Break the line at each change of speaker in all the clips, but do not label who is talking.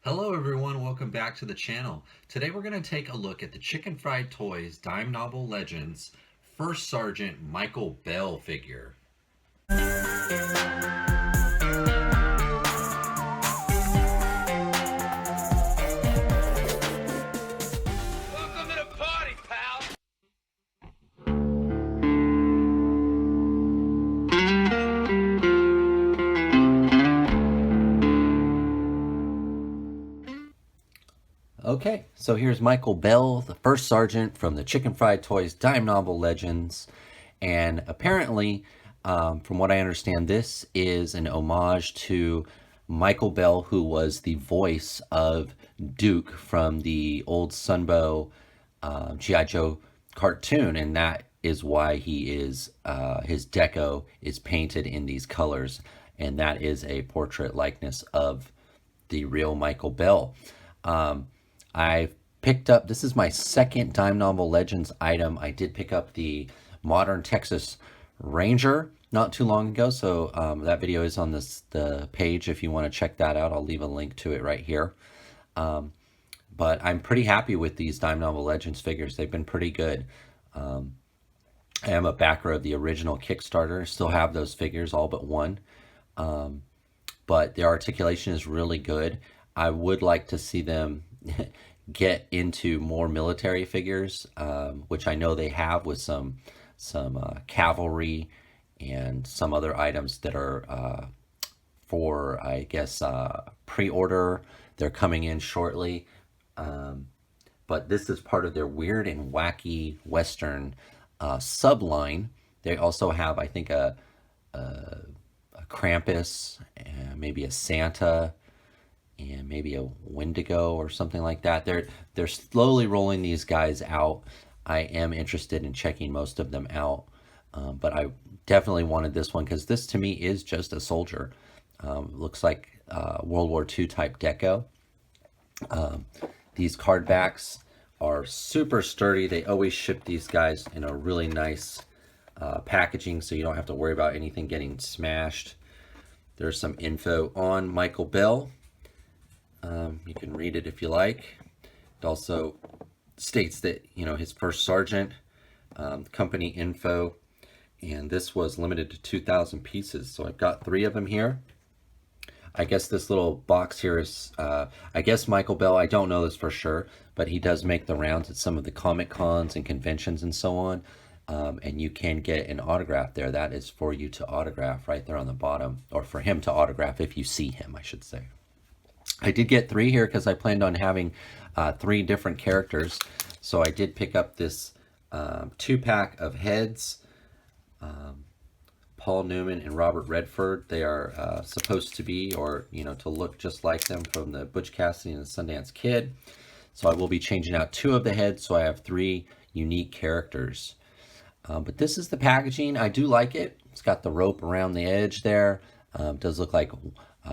Hello everyone, welcome back to the channel. Today we're going to take a look at the Chicken Fried Toys Dime Novel Legends First Sergeant Michael Bell figure.
Welcome to the party, pal!
Okay, so here's Michael Bell, the first sergeant from the Chicken Fried Toys Dime Novel Legends. And apparently, from what I understand, this is an homage to Michael Bell, who was the voice of Duke from the old Sunbow G.I. Joe cartoon. And that is why he is, his deco is painted in these colors. And that is a portrait likeness of the real Michael Bell. I picked up, this is my second Dime Novel Legends item. I did pick up the Modern Texas Ranger not too long ago, so that video is on the page if you want to check that out. I'll leave a link to it right here. But I'm pretty happy with these Dime Novel Legends figures. They've been pretty good. I am a backer of the original Kickstarter. Still have those figures, all but one. But their articulation is really good. I would like to see them get into more military figures, which I know they have with some cavalry and some other items that are for, I guess, pre-order. They're coming in shortly. But this is part of their weird and wacky Western subline. They also have, I think, a Krampus, and maybe a Santa, and maybe a Wendigo or something like that. They're slowly rolling these guys out. I am interested in checking most of them out, but I definitely wanted this one because this to me is just a soldier. Looks like World War II type deco. These card backs are super sturdy. They always ship these guys in a really nice packaging, so you don't have to worry about anything getting smashed. There's some info on Michael Bell. You can read it if you like. It also states that, you know, his first sergeant, company info, and this was limited to 2,000 pieces. So I've got 3 of them here. I guess this little box here is, I guess Michael Bell, I don't know this for sure, but he does make the rounds at some of the Comic Cons and conventions and so on. And you can get an autograph there. That is for you to autograph right there on the bottom, or for him to autograph if you see him, I should say. I did get 3 here because I planned on having 3 different characters. So I did pick up this 2-pack of heads. Paul Newman and Robert Redford. They are supposed to be, or, you know, to look just like them from the Butch Cassidy and the Sundance Kid. So I will be changing out 2 of the heads, so I have 3 unique characters. But this is the packaging. I do like it. It's got the rope around the edge there. It does look like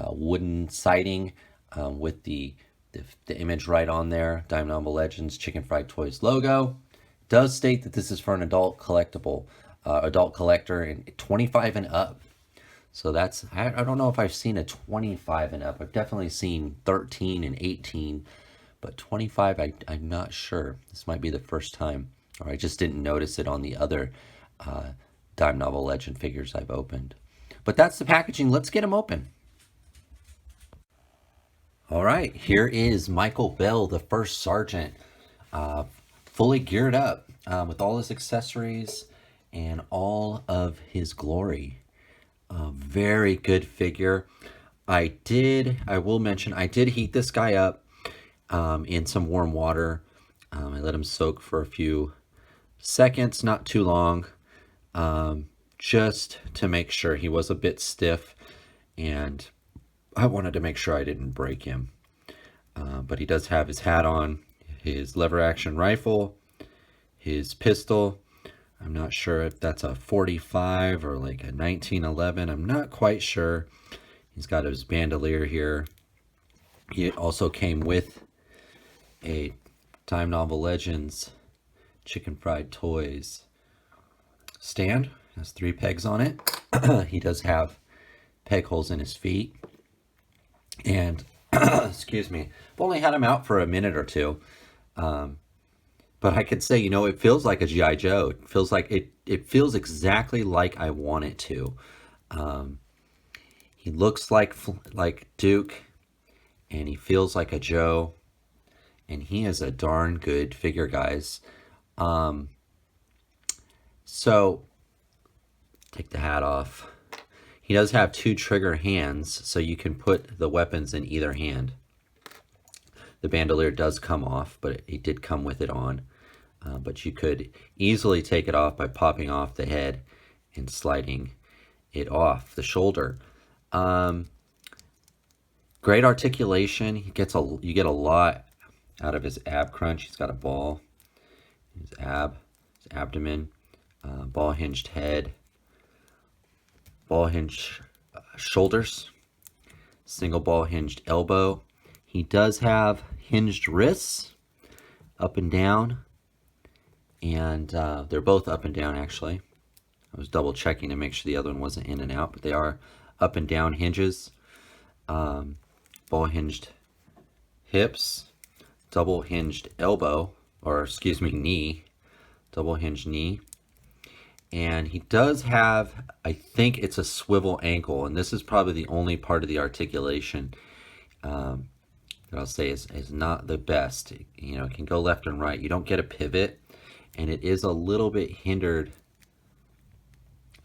wooden siding with the image right on there. Dime Novel Legends Chicken Fried Toys logo. It does state that this is for an adult collectible, adult collector, and 25 and up. So that's, I don't know if I've seen a 25 and up. I've definitely seen 13 and 18, but 25, I'm not sure. This might be the first time, or I just didn't notice it on the other Dime Novel Legend figures I've opened. But that's the packaging. Let's get them open. All right, here is Michael Bell, the first sergeant, fully geared up with all his accessories and all of his glory. Very good figure. I will mention, I did heat this guy up in some warm water. I let him soak for a few seconds, not too long, just to make sure. He was a bit stiff, and I wanted to make sure I didn't break him. But he does have his hat on, his lever action rifle, his pistol. I'm not sure if that's a 45 or like a 1911. I'm not quite sure. He's got his bandolier here. He also came with a Dime Novel Legends Chicken Fried Toys stand. It has 3 pegs on it. He does have peg holes in his feet. And Excuse me. I've only had him out for a minute or two. But I could say, it feels like a GI Joe. It feels like it feels exactly like I want it to. He looks like Duke, and he feels like a Joe, and he is a darn good figure, guys. So take the hat off. He does have two trigger hands, so you can put the weapons in either hand. The bandolier does come off, but it did come with it on. But you could easily take it off by popping off the head and sliding it off the shoulder. Great articulation. You get a lot out of his ab crunch. He's got a ball, his abdomen, ball hinged head, ball hinged shoulders, single ball hinged elbow. He does have hinged wrists, up and down, and they're both up and down actually. I was double checking to make sure the other one wasn't in and out, but they are up and down hinges. Ball hinged hips, double hinged elbow, or excuse me, knee, double hinged knee. And he does have, I think it's a swivel ankle, and this is probably the only part of the articulation that I'll say is not the best. It can go left and right. You don't get a pivot, and it is a little bit hindered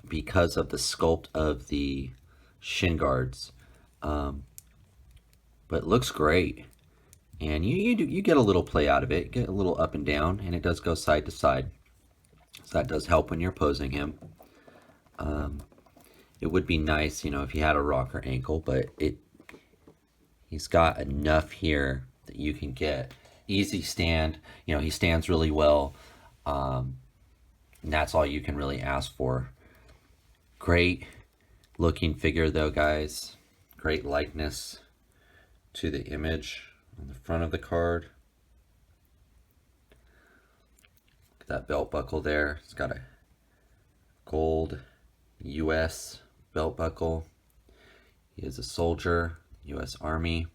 because of the sculpt of the shin guards. But it looks great, and you get a little play out of it, get a little up and down, and it does go side to side, so that does help when you're posing him. It would be nice, if he had a rocker ankle, but he's got enough here that you can get easy stand. He stands really well, and that's all you can really ask for. Great looking figure though, guys. Great likeness to the image on the front of the card. Look at that belt buckle there. It's got a gold US belt buckle. He is a soldier, US Army.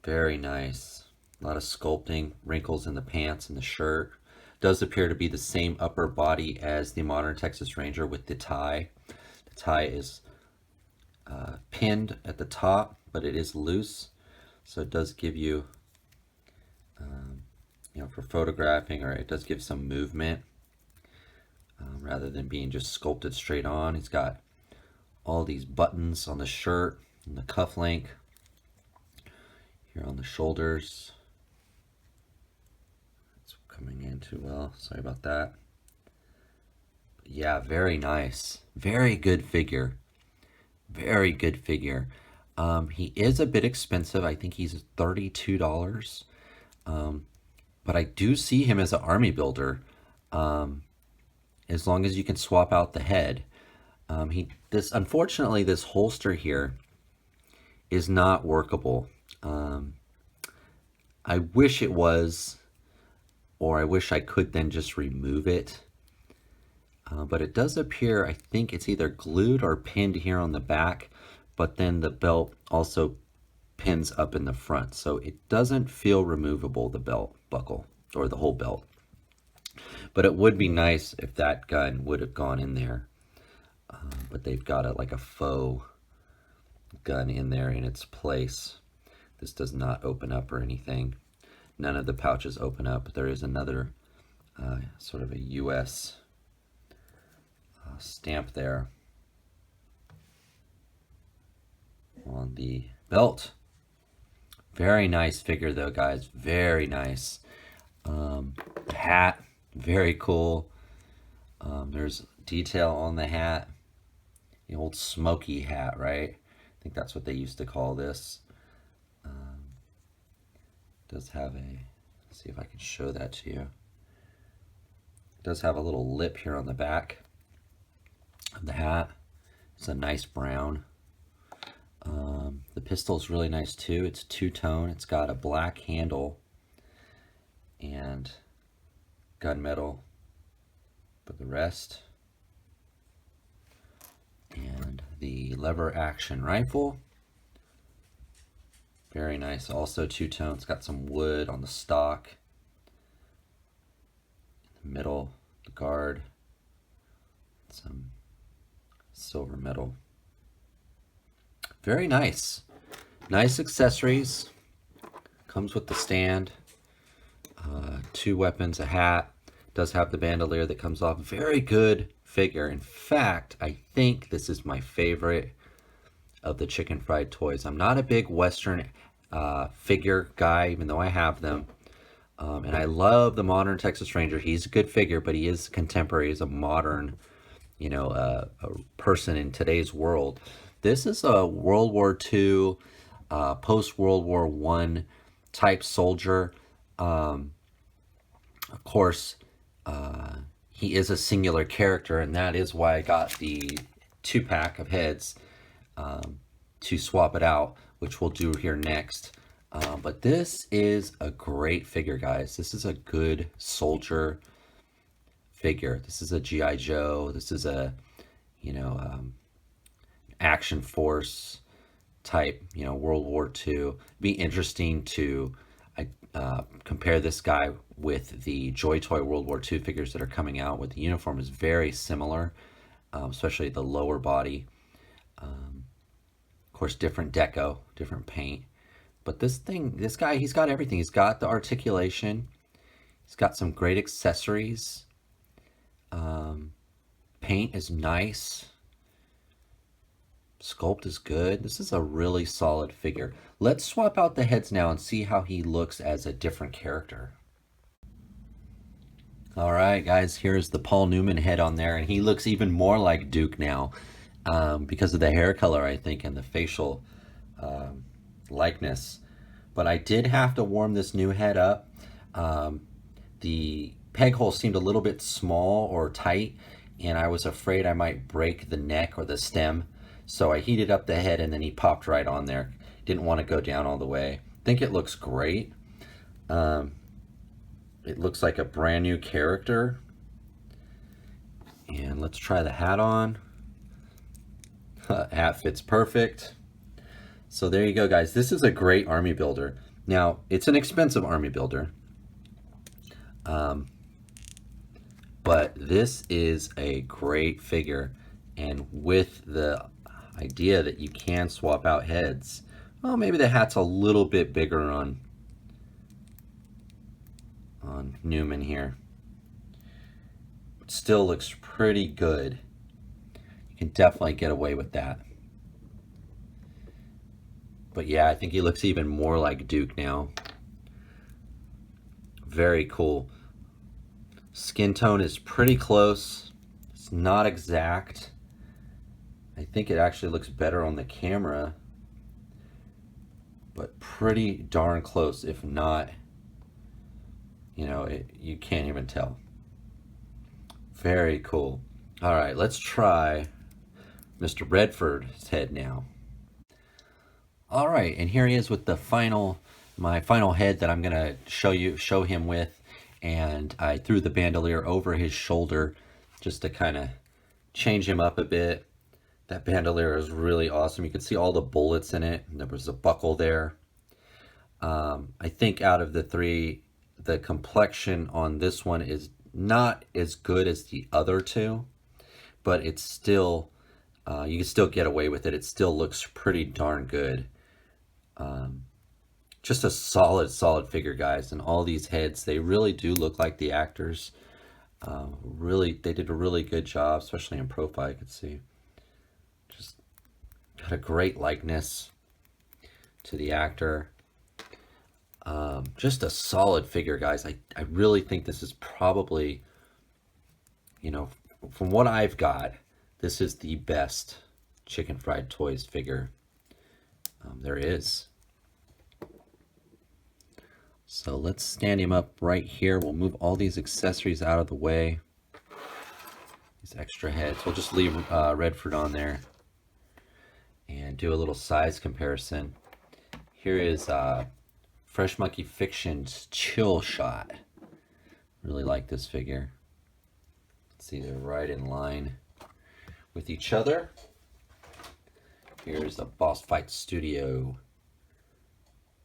Very nice. A lot of sculpting, wrinkles in the pants and the shirt. Does appear to be the same upper body as the modern Texas Ranger with the tie. The tie is pinned at the top, but it is loose, so it does give you, for photographing, or it does give some movement rather than being just sculpted straight on. He's got all these buttons on the shirt and the cuff link here on the shoulders. It's coming in too well, sorry about that. But yeah, very nice, very good figure. Very good figure. He is a bit expensive. I think he's $32. But I do see him as an army builder, as long as you can swap out the head. Unfortunately, this holster here is not workable. I wish it was, or I wish I could then just remove it. But it does appear, I think it's either glued or pinned here on the back, but then the belt also pins up in the front. So it doesn't feel removable, the belt buckle, or the whole belt. But it would be nice if that gun would have gone in there. But they've got like a faux gun in there in its place. This does not open up or anything. None of the pouches open up. There is another sort of a US stamp there on the belt. Very nice figure though, guys. Very nice. Hat, very cool. There's detail on the hat. The old smoky hat, right? I think that's what they used to call this. Does have let's see if I can show that to you. It does have a little lip here on the back of the hat. It's a nice brown. The pistol is really nice too. It's two-tone. It's got a black handle and gunmetal for the rest. And the lever action rifle. Very nice. Also two-tone. It's got some wood on the stock. In the middle, the guard. Some silver metal. Very nice. Nice accessories. Comes with the stand. Two weapons, a hat. Does have the bandolier that comes off. Very good figure. In fact, I think this is my favorite of the Chicken Fried toys. I'm not a big Western figure guy, even though I have them. And I love the modern Texas Ranger. He's a good figure, but he is contemporary. He's a modern, a person in today's world. This is a World War II, post-World War I type soldier. Of course, he is a singular character, and that is why I got the 2-pack of heads to swap it out, which we'll do here next. But this is a great figure, guys. This is a good soldier figure. This is a G.I. Joe. This is a, action force type, World War II. Be interesting to compare this guy with the Joy Toy World War II figures that are coming out. With the uniform is very similar, especially the lower body. Of course, different deco, different paint. But this guy, he's got everything. He's got the articulation. He's got some great accessories. Paint is nice. Sculpt is good. This is a really solid figure. Let's swap out the heads now and see how he looks as a different character. All right, guys, here's the Paul Newman head on there, and he looks even more like Duke now because of the hair color, I think, and the facial likeness. But I did have to warm this new head up. The peg hole seemed a little bit small or tight, and I was afraid I might break the neck or the stem. So I heated up the head, and then he popped right on there. Didn't want to go down all the way. I think it looks great. It looks like a brand new character. And let's try the hat on. Hat fits perfect. So there you go, guys. This is a great army builder. Now, it's an expensive army builder. But this is a great figure. And with the idea that you can swap out heads, well, maybe the hat's a little bit bigger on Newman here. But still looks pretty good. You can definitely get away with that. But yeah, I think he looks even more like Duke now. Very cool. Skin tone is pretty close. It's not exact. I think it actually looks better on the camera, but pretty darn close. If not, you can't even tell. Very cool. All right, let's try Mr. Redford's head now. All right, and here he is with my final head that I'm gonna show him with, and I threw the bandolier over his shoulder just to kind of change him up a bit. That bandolier is really awesome. You can see all the bullets in it. There was a buckle there. I think out of the three, the complexion on this one is not as good as the other two, but it's still, you can still get away with it. It still looks pretty darn good. Just a solid figure, guys. And all these heads, they really do look like the actors. They did a really good job, especially in profile, I could see. Just got a great likeness to the actor. Just a solid figure, guys. I really think this is probably, from what I've got, this is the best Chicken Fried Toys figure there is. So let's stand him up right here. We'll move all these accessories out of the way. These extra heads. We'll just leave Redford on there and do a little size comparison. Here is Fresh Monkey Fiction's Chill Shot. Really like this figure. See, they're right in line with each other. Here's the Boss Fight Studio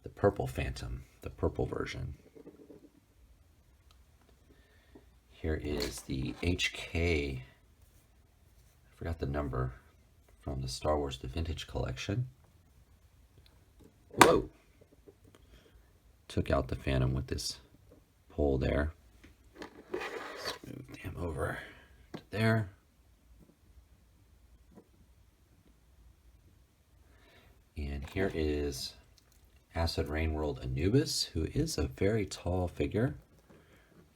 the purple Phantom, the purple version. Here is the HK, I forgot the number, from the Star Wars The Vintage Collection. Whoa! Took out the Phantom with this pole there. Let's move him over to there. And here is Acid Rain World Anubis, who is a very tall figure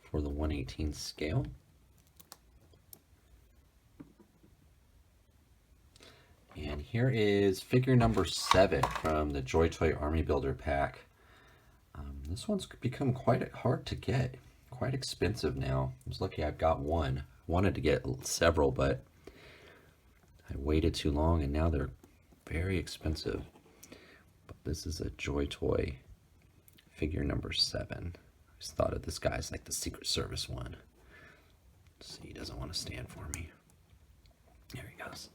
for the 1/18 scale. And here is figure number 7 from the Joy Toy Army Builder pack. This one's become quite hard to get, quite expensive now. I was lucky I've got one. I wanted to get several, but I waited too long and now they're very expensive. But this is a Joy Toy figure number 7. I just thought of this guy's like the Secret Service one. Let's see, he doesn't want to stand for me. There he goes.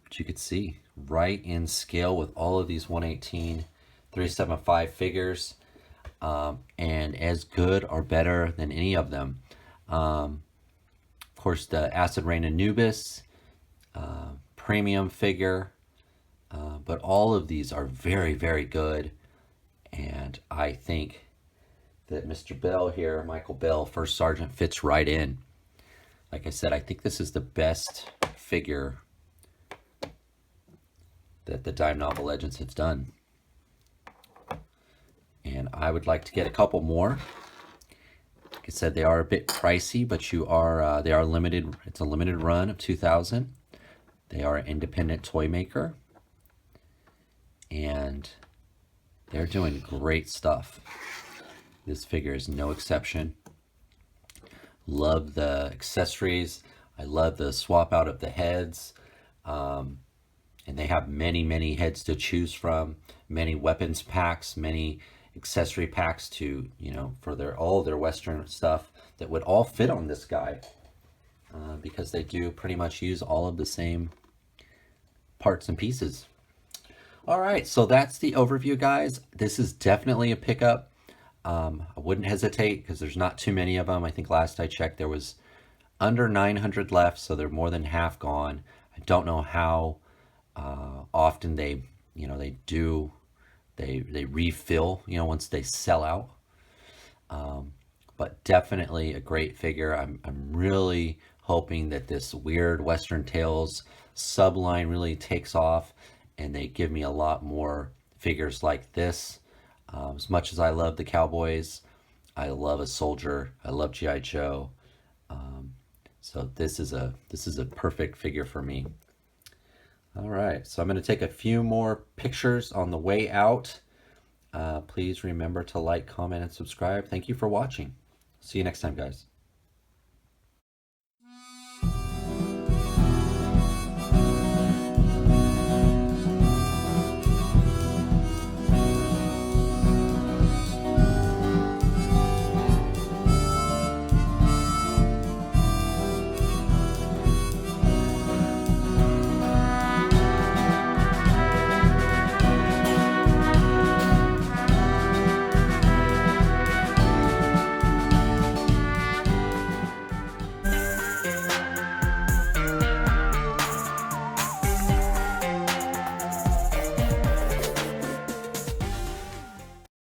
But you could see right in scale with all of these 1/18 375 figures, and as good or better than any of them. Of course, the Acid Rain Anubis, premium figure, but all of these are very, very good. And I think that Mr. Bell here, Michael Bell, First Sergeant, fits right in. Like I said, I think this is the best figure that the Dime Novel Legends has done. And I would like to get a couple more. Like I said, they are a bit pricey, but they are limited. It's a limited run of 2,000. They are an independent toy maker, and they're doing great stuff. This figure is no exception. Love the accessories. I love the swap out of the heads. And they have many, many heads to choose from, many weapons packs, many accessory packs to, for all their Western stuff that would all fit on this guy, because they do pretty much use all of the same parts and pieces. All right, so that's the overview, guys. This is definitely a pickup. I wouldn't hesitate because there's not too many of them. I think last I checked there was under 900 left, so they're more than half gone. I don't know how often they refill, once they sell out. But definitely a great figure. I'm really hoping that this weird Western Tales subline really takes off and they give me a lot more figures like this. As much as I love the Cowboys, I love a soldier. I love G.I. Joe. So this is a perfect figure for me. All right, so I'm going to take a few more pictures on the way out. Please remember to like, comment, and subscribe. Thank you for watching. See you next time, guys.